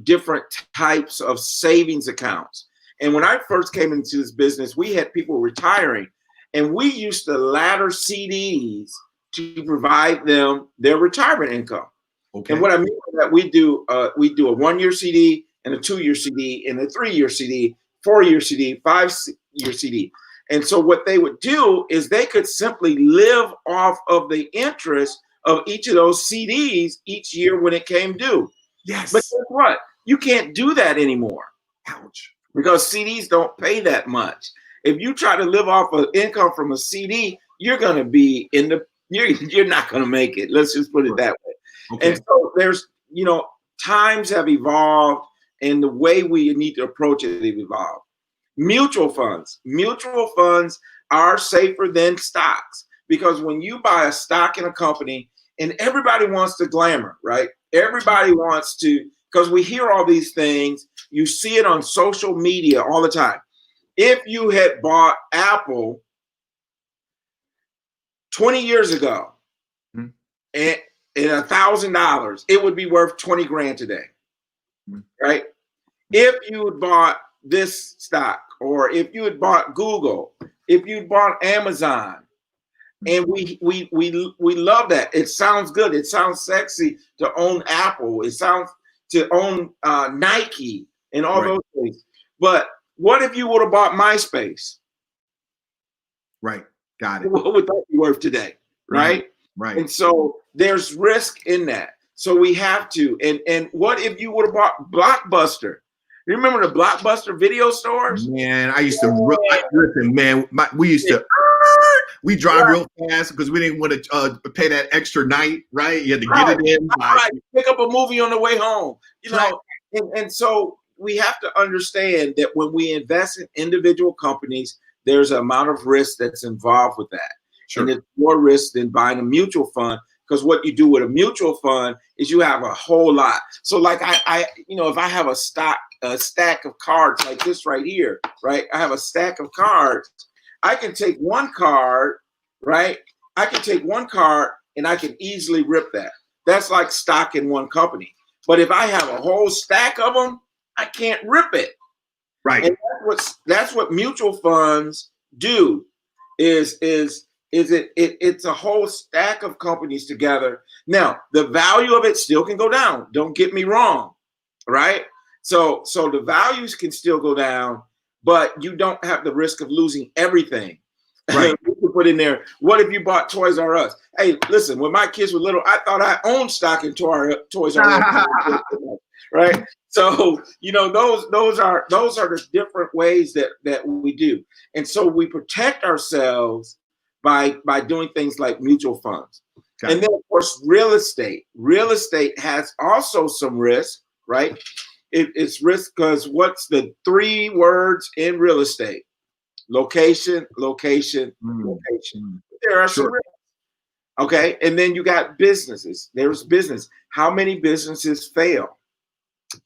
different types of savings accounts. And when I first came into this business, we had people retiring, and we used to ladder CDs to provide them their retirement income. Okay. And what I mean by that, we do a 1-year CD and a 2-year CD and a 3-year CD, 4-year CD, 5-year CD. And so what they would do is they could simply live off of the interest of each of those CDs each year when it came due. Yes. But guess what? You can't do that anymore. Ouch. Because CDs don't pay that much. If you try to live off of income from a CD, you're going to be you're not going to make it. Let's just put it that way. Okay. And so there's, times have evolved, and the way we need to approach it have evolved. Mutual funds are safer than stocks, because when you buy a stock in a company, and everybody wants the glamour, right? Everybody wants to, because we hear all these things, you see it on social media all the time. If you had bought Apple 20 years ago and $1,000, it would be worth 20 grand today, right? If you had bought this stock, or if you had bought Google, if you bought Amazon, and we love that. It sounds good. It sounds sexy to own Apple. It sounds to own Nike and all those things. But what if you would have bought MySpace? Right. Got it. What would that be worth today? Right. Right. And so there's risk in that. So we have to. And what if you would have bought Blockbuster? You remember the Blockbuster video stores? Man, I used to listen, man. We used to drive real fast because we didn't want to pay that extra night, right? You had to get it in. Right. Pick up a movie on the way home. And so we have to understand that when we invest in individual companies, there's an amount of risk that's involved with that. Sure. And it's more risk than buying a mutual fund, because what you do with a mutual fund is you have a whole lot. So like I if I have a stack of cards like this right here, right? I have a stack of cards. I can take one card, right? I can take one card and I can easily rip that. That's like stock in one company. But if I have a whole stack of them, I can't rip it. Right. And that's what mutual funds do. It's a whole stack of companies together. Now, the value of it still can go down. Don't get me wrong, right? So the values can still go down, but you don't have the risk of losing everything. Right. We could put in there, what if you bought Toys R Us? Hey, listen, when my kids were little, I thought I owned stock in Toys R Us. Right. So, those are the different ways that we do. And so we protect ourselves by doing things like mutual funds. And then, of course, real estate. Real estate has also some risk, right? It's risk because what's the 3 words in real estate? Location, location, location. There are some risks. Okay. And then you got businesses. There's business. How many businesses fail?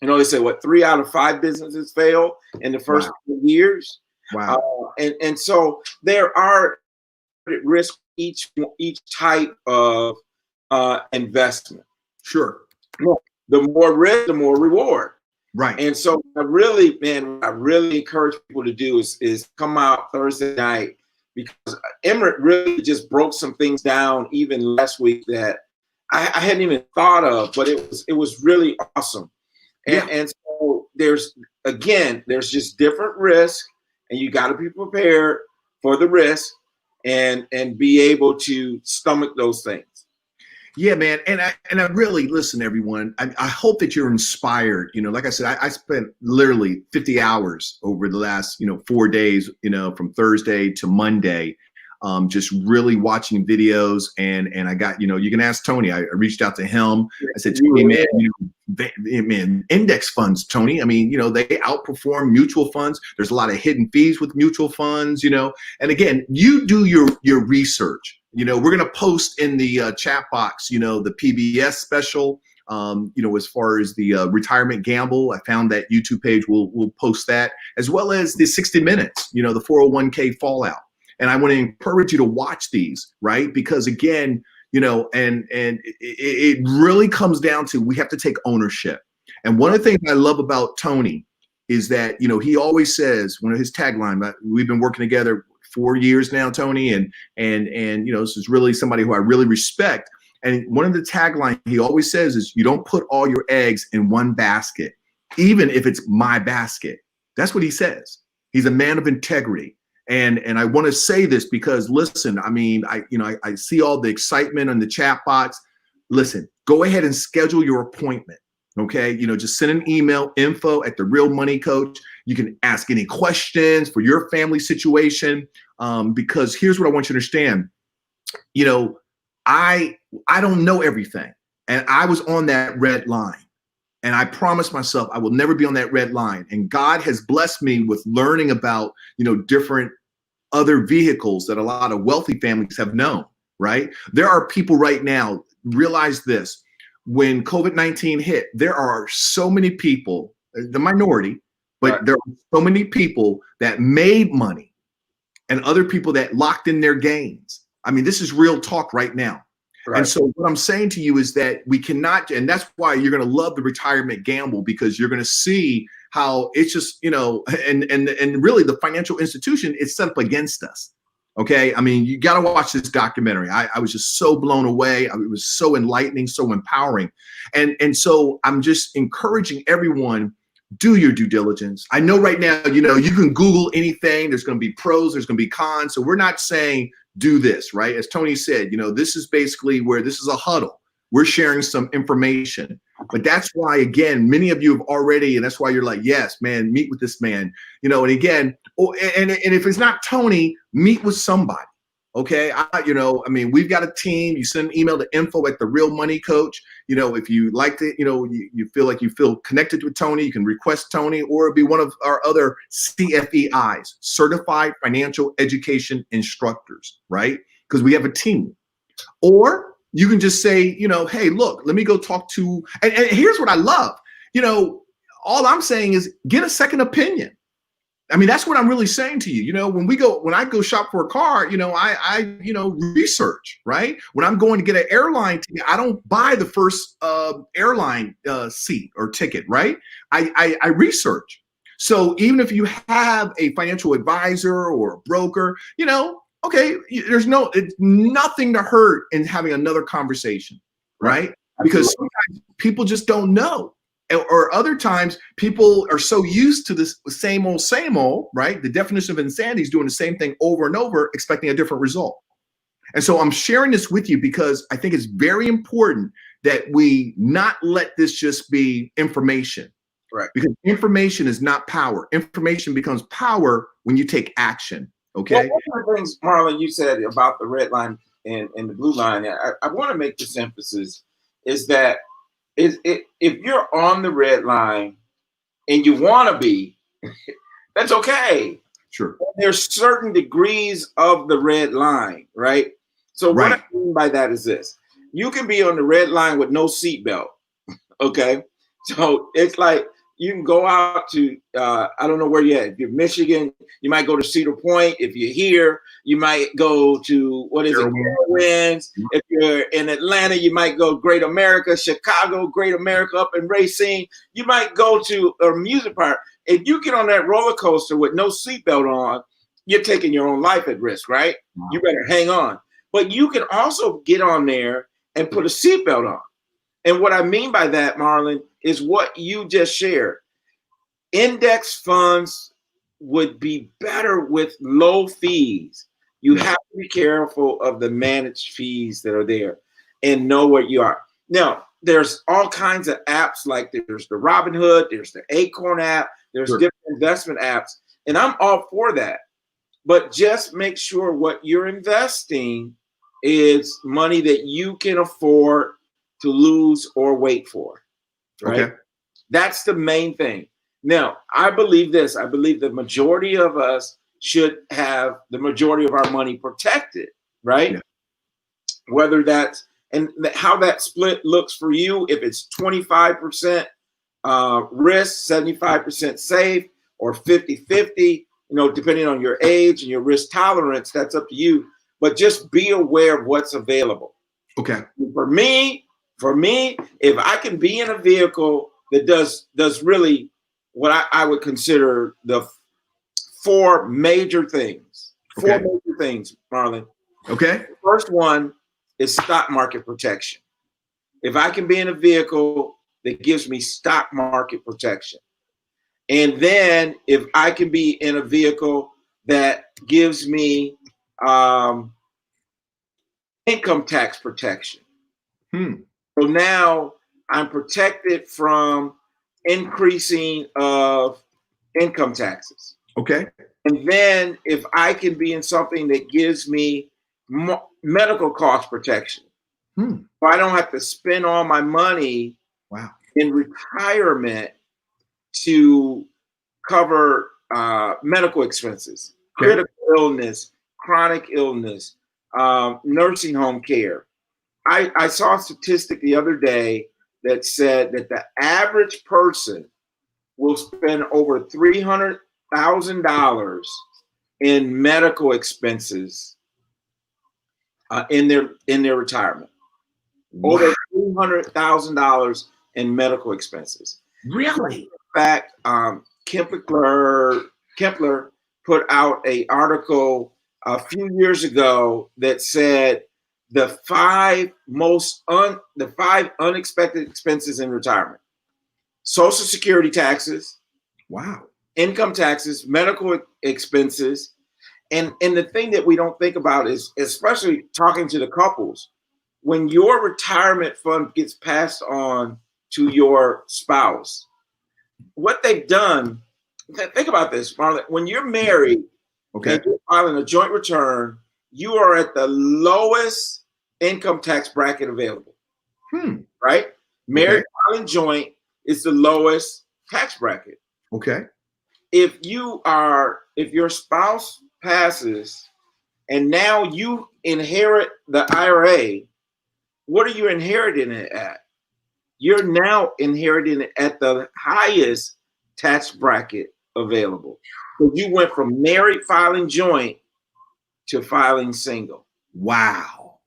They say 3 out of 5 businesses fail in the first 2 years. Wow. And so there are risk each type of investment. Sure. The more risk, the more reward. Right. And so I really encourage people to do is come out Thursday night, because Emmerich really just broke some things down even last week that I hadn't even thought of, but it was really awesome. And so there's just different risks, and you got to be prepared for the risk and be able to stomach those things. Yeah, man. And I really, listen, everyone, I hope that you're inspired. Like I said, I spent literally 50 hours over the last, 4 days, from Thursday to Monday, just really watching videos. And I got, you can ask Tony. I reached out to him. I said, Tony, man, index funds, Tony. I mean, they outperform mutual funds. There's a lot of hidden fees with mutual funds, and again, you do your research. We're going to post in the chat box, the PBS special, as far as the retirement gamble. I found that YouTube page. We'll post that, as well as the 60 Minutes, the 401k fallout. And I want to encourage you to watch these, right? Because again, and it really comes down to, we have to take ownership. And one of the things I love about Tony is that, he always says, one of his tagline, we've been working together 4 years now, Tony, and this is really somebody who I really respect. And one of the tagline he always says is, you don't put all your eggs in one basket, even if it's my basket. That's what he says. He's a man of integrity. And I want to say this because, listen, I mean, I see all the excitement on the chat box. Listen, go ahead and schedule your appointment. Okay. Just send an email, info@therealmoneycoach. You can ask any questions for your family situation. Because here's what I want you to understand. I don't know everything. And I was on that red line. And I promised myself I will never be on that red line. And God has blessed me with learning about, different other vehicles that a lot of wealthy families have known, right? There are people right now, realize this, when COVID-19 hit, there are so many people, the minority, but right. There are so many people that made money and other people that locked in their gains. I mean, this is real talk right now. Right. And so what I'm saying to you is that we cannot, and that's why you're going to love the retirement gamble, because you're going to see how it's just, and really the financial institution is set up against us. Okay. I mean, you got to watch this documentary. I was just so blown away. It was so enlightening, so empowering. And so I'm just encouraging everyone, do your due diligence. I know right now, you can Google anything. There's going to be pros, there's going to be cons. So we're not saying do this, right? As Tony said, this is basically where this is a huddle. We're sharing some information, but that's why, again, many of you have already, and that's why you're like, yes, man, meet with this man, and again, and if it's not Tony, meet with somebody. Okay. We've got a team. You send an email to info@therealmoneycoach. If you like to, you feel connected with Tony, you can request Tony, or be one of our other CFEIs, certified financial education instructors, right? Because we have a team. Or you can just say, hey, look, let me go talk to, and here's what I love, all I'm saying is get a second opinion. I mean, that's what I'm really saying to you. When I go shop for a car, I research, right? When I'm going to get an airline ticket, I don't buy the first airline seat or ticket, right? I research. So even if you have a financial advisor or a broker, okay, there's nothing to hurt in having another conversation, right? Because sometimes people just don't know. Or other times people are so used to this same old, right? The definition of insanity is doing the same thing over and over, expecting a different result. And so I'm sharing this with you because I think it's very important that we not let this just be information. Right. Because information is not power. Information becomes power when you take action. Okay. Well, one of the things, Marlon, you said about the red line and the blue line, I want to make this emphasis is that if you're on the red line and you want to be, that's okay. Sure. There's certain degrees of the red line, right? So what I mean by that is this. You can be on the red line with no seatbelt, okay? So it's like you can go out to, I don't know where you're at. If you're Michigan, you might go to Cedar Point. If you're here, you might go to, Winds. If you're in Atlanta, you might go Great America, Chicago, Great America up in Racine. You might go to a music park. If you get on that roller coaster with no seatbelt on, you're taking your own life at risk, right? Wow. You better hang on. But you can also get on there and put a seatbelt on. And what I mean by that, Marlon, is what you just shared. Index funds would be better with low fees. You have to be careful of the managed fees that are there and know what you are. Now, there's all kinds of apps, like there's the Robinhood, there's the Acorn app, there's different investment apps, and I'm all for that. But just make sure what you're investing is money that you can afford to lose or wait for, right? Okay. That's the main thing. Now, I believe this. I believe the majority of us should have the majority of our money protected, right? Yeah. Whether that's, and how that split looks for you, if it's 25% risk, 75% safe, or 50-50, depending on your age and your risk tolerance, that's up to you. But just be aware of what's available. Okay. For me, if I can be in a vehicle that does really what I would consider the four major things. Okay. Four major things, Marlon. Okay. The first one is stock market protection. If I can be in a vehicle that gives me stock market protection, and then if I can be in a vehicle that gives me income tax protection. So now I'm protected from increasing of income taxes. Okay. And then if I can be in something that gives me medical cost protection, so I don't have to spend all my money in retirement to cover medical expenses, critical illness, chronic illness, nursing home care. I saw a statistic the other day that said that the average person will spend over $300,000 in medical expenses in their retirement. Wow. Over $300,000 in medical expenses. Really? In fact, Kempler put out an article a few years ago that said the five unexpected expenses in retirement: Social Security taxes, income taxes, medical expenses, and the thing that we don't think about is, especially talking to the couples, when your retirement fund gets passed on to your spouse, what they've done. Think about this, Marlon. When you're married and you're filing a joint return, you are at the lowest income tax bracket available. Right? Married filing joint is the lowest tax bracket. Okay. If your spouse passes and now you inherit the IRA, what are you inheriting it at? You're now inheriting it at the highest tax bracket available. So you went from married filing joint to filing single. Wow.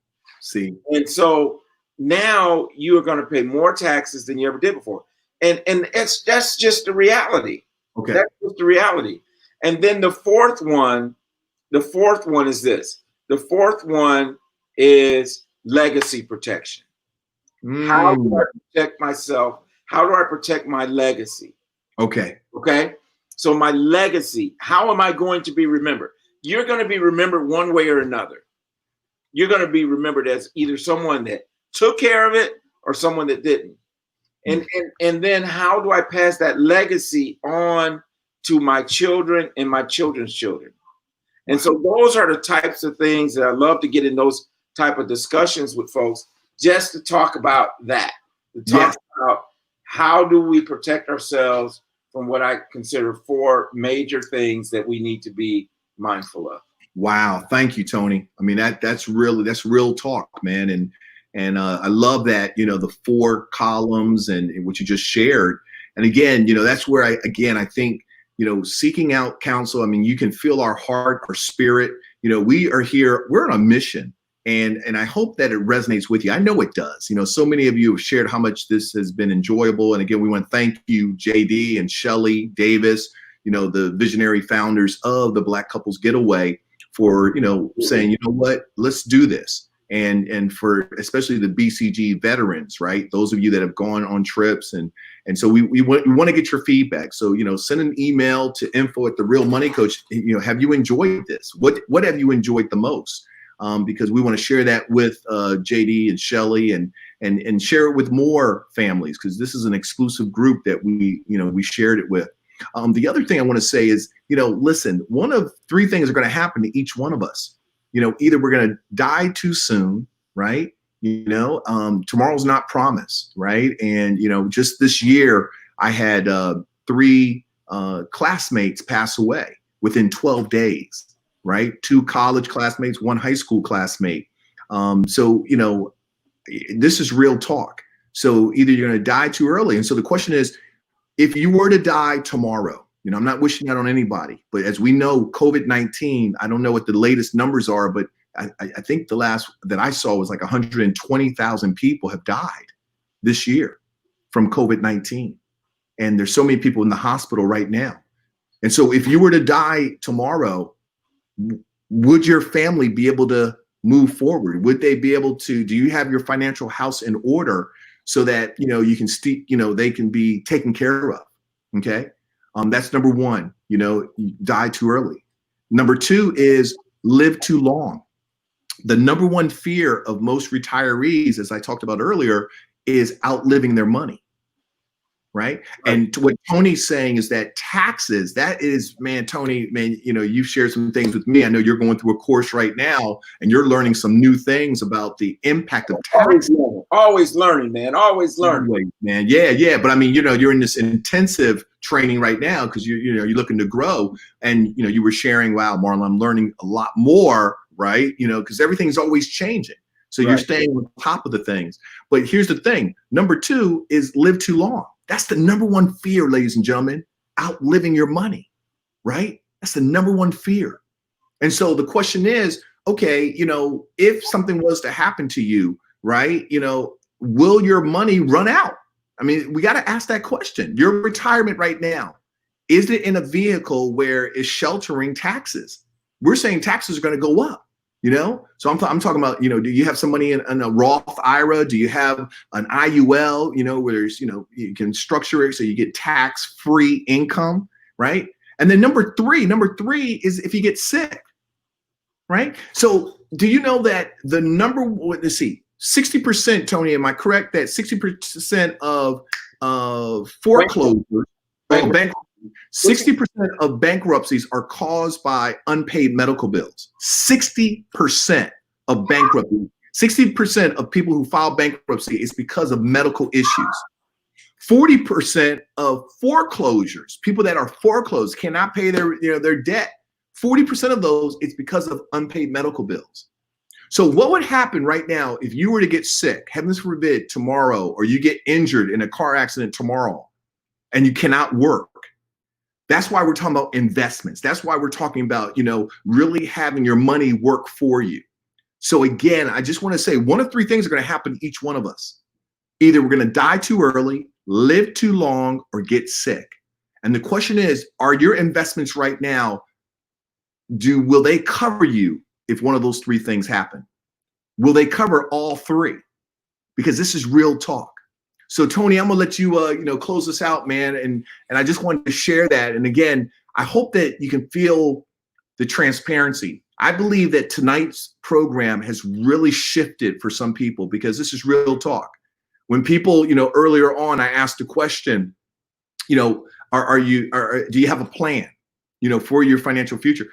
See. And so now you are going to pay more taxes than you ever did before. And that's just the reality. Okay. That's just the reality. And then the fourth one is this. The fourth one is legacy protection. How do I protect myself? How do I protect my legacy? Okay. So my legacy, how am I going to be remembered? You're going to be remembered one way or another. You're going to be remembered as either someone that took care of it or someone that didn't. And then how do I pass that legacy on to my children and my children's children? And so those are the types of things that I love to get in those type of discussions with folks, just to talk about that, to talk about how do we protect ourselves from what I consider four major things that we need to be mindful of. Wow. Thank you, Tony. I mean, that's real talk, man. And I love that, the four columns and what you just shared. And again, that's where I think, seeking out counsel. I mean, you can feel our heart, our spirit. We are here, we're on a mission. And I hope that it resonates with you. I know it does. So many of you have shared how much this has been enjoyable. And again, we want to thank you, JD and Shelly Davis, the visionary founders of the Black Couples Getaway, for, saying, what, let's do this. And for especially the BCG veterans, right? Those of you that have gone on trips. And so we want to get your feedback. So, send an email to info@therealmoneycoach. Have you enjoyed this? What have you enjoyed the most? Because we want to share that with JD and Shelly and share it with more families, because this is an exclusive group that we shared it with. The other thing I want to say is, listen, one of three things are going to happen to each one of us. Either we're going to die too soon, right? Tomorrow's not promised, right? And, just this year, I had 3 classmates pass away within 12 days. Right? 2 college classmates, 1 high school classmate. So, this is real talk. So either you're going to die too early. And so the question is, if you were to die tomorrow, I'm not wishing that on anybody, but as we know, COVID-19, I don't know what the latest numbers are, but I think the last that I saw was like 120,000 people have died this year from COVID-19. And there's so many people in the hospital right now. And so if you were to die tomorrow, would your family be able to move forward? Would they be able to, do you have your financial house in order so that, you can they can be taken care of? Okay. That's number one, you die too early. Number two is live too long. The number one fear of most retirees, as I talked about earlier, is outliving their money. Right. And what Tony's saying is that taxes, that is, man, Tony, man, you've shared some things with me. I know you're going through a course right now and you're learning some new things about the impact of taxes. Always learning, man. Always learning. Always, man. Yeah. But I mean, you're in this intensive training right now because you're looking to grow. And, you were sharing, wow, Marlon, I'm learning a lot more, right? Because everything's always changing. So you're staying on top of the things. But here's the thing. Number two is live too long. That's the number one fear, ladies and gentlemen, outliving your money, right? That's the number one fear. And so the question is, okay, if something was to happen to you, right, will your money run out? I mean, we got to ask that question. Your retirement right now, is it in a vehicle where it's sheltering taxes? We're saying taxes are going to go up. So I'm talking about, do you have some money in a Roth IRA? Do you have an IUL, where there's, you can structure it so you get tax-free income, right? And then number three is if you get sick, right? So do you know that let's see, 60%, Tony, am I correct that 60% of foreclosures, bank 60% of bankruptcies are caused by unpaid medical bills. 60% of bankruptcy, 60% of people who file bankruptcy is because of medical issues. 40% of foreclosures, people that are foreclosed cannot pay their debt. 40% of those is because of unpaid medical bills. So what would happen right now if you were to get sick, heavens forbid, tomorrow, or you get injured in a car accident tomorrow and you cannot work? That's why we're talking about investments. That's why we're talking about, really having your money work for you. So again, I just want to say one of three things are going to happen to each one of us. Either we're going to die too early, live too long, or get sick. And the question is, are your investments right now, will they cover you if one of those three things happen? Will they cover all three? Because this is real talk. So Tony, I'm gonna let you close this out, man. And I just wanted to share that. And again, I hope that you can feel the transparency. I believe that tonight's program has really shifted for some people because this is real talk. When people, earlier on, I asked a question, do you have a plan, for your financial future?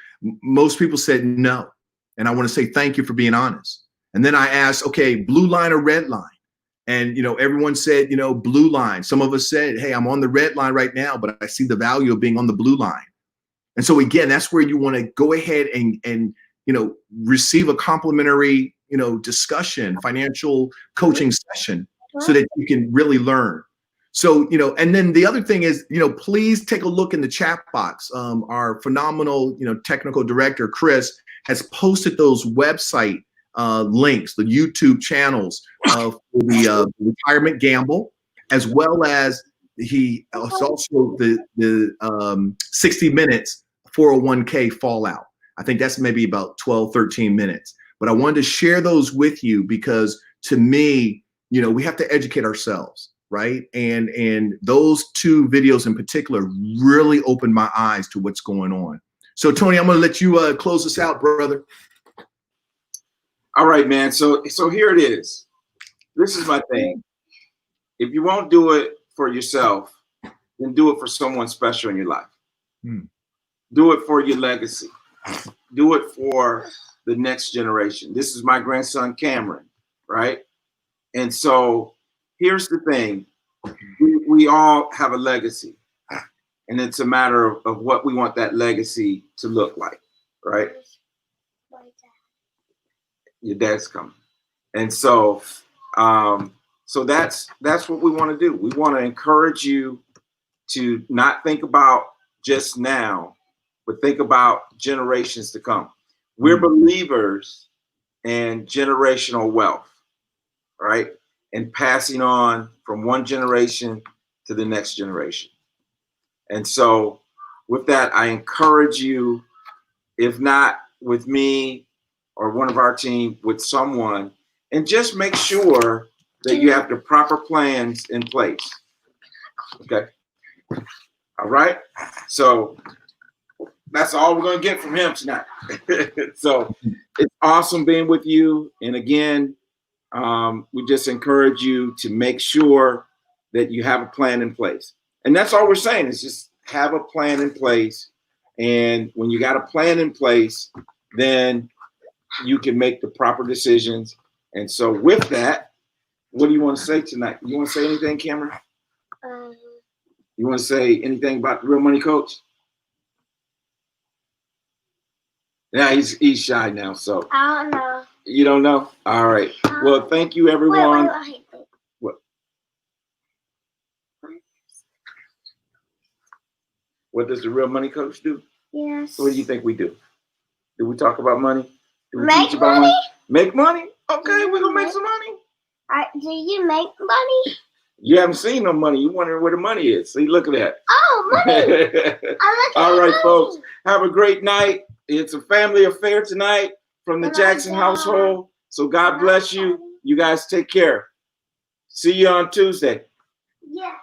Most people said no. And I want to say thank you for being honest. And then I asked, okay, blue line or red line? And, everyone said, blue line. Some of us said, hey, I'm on the red line right now, but I see the value of being on the blue line. And so again, that's where you want to go ahead and receive a complimentary, discussion, financial coaching session so that you can really learn. So, and then the other thing is, please take a look in the chat box. Our phenomenal, technical director, Chris, has posted those website links, the YouTube channels for the retirement gamble, as well as he also the 60 minutes 401k fallout. I think that's maybe about 12, 13 minutes. But I wanted to share those with you because to me, we have to educate ourselves, right? And those two videos in particular really opened my eyes to what's going on. So Tony, I'm gonna let you close this out, brother. All right, man. So here it is. This is my thing. If you won't do it for yourself, then do it for someone special in your life. Do it for your legacy. Do it for the next generation. This is my grandson, Cameron, right? And so here's the thing. We all have a legacy. And it's a matter of what we want that legacy to look like, right? Your dad's coming. And so so that's what we want to do. We want to encourage you to not think about just now, but think about generations to come. We're believers and generational wealth, right? And passing on from one generation to the next generation. And so with that, I encourage you, if not with me or one of our team, with someone, and just make sure that you have the proper plans in place. Okay. All right. So that's all we're going to get from him tonight. So it's awesome being with you. And again, we just encourage you to make sure that you have a plan in place. And that's all we're saying, is just have a plan in place. And when you got a plan in place, then you can make the proper decisions. And so with that, what do you want to say tonight? You want to say anything, Cameron? You want to say anything about the Real Money Coach? Yeah, he's shy now, so. I don't know. You don't know? All right. Well, thank you, everyone. Wait. What does the Real Money Coach do? Yes. What do you think we do? Do we talk about money? Do we Make teach about money? Make money? Okay, we're going to make some money. Do you make money? You haven't seen no money. You wondering where the money is. See, look at that. Oh, money. All right, folks. Have a great night. It's a family affair tonight from the Jackson household. So God bless you. You guys take care. See you on Tuesday. Yes.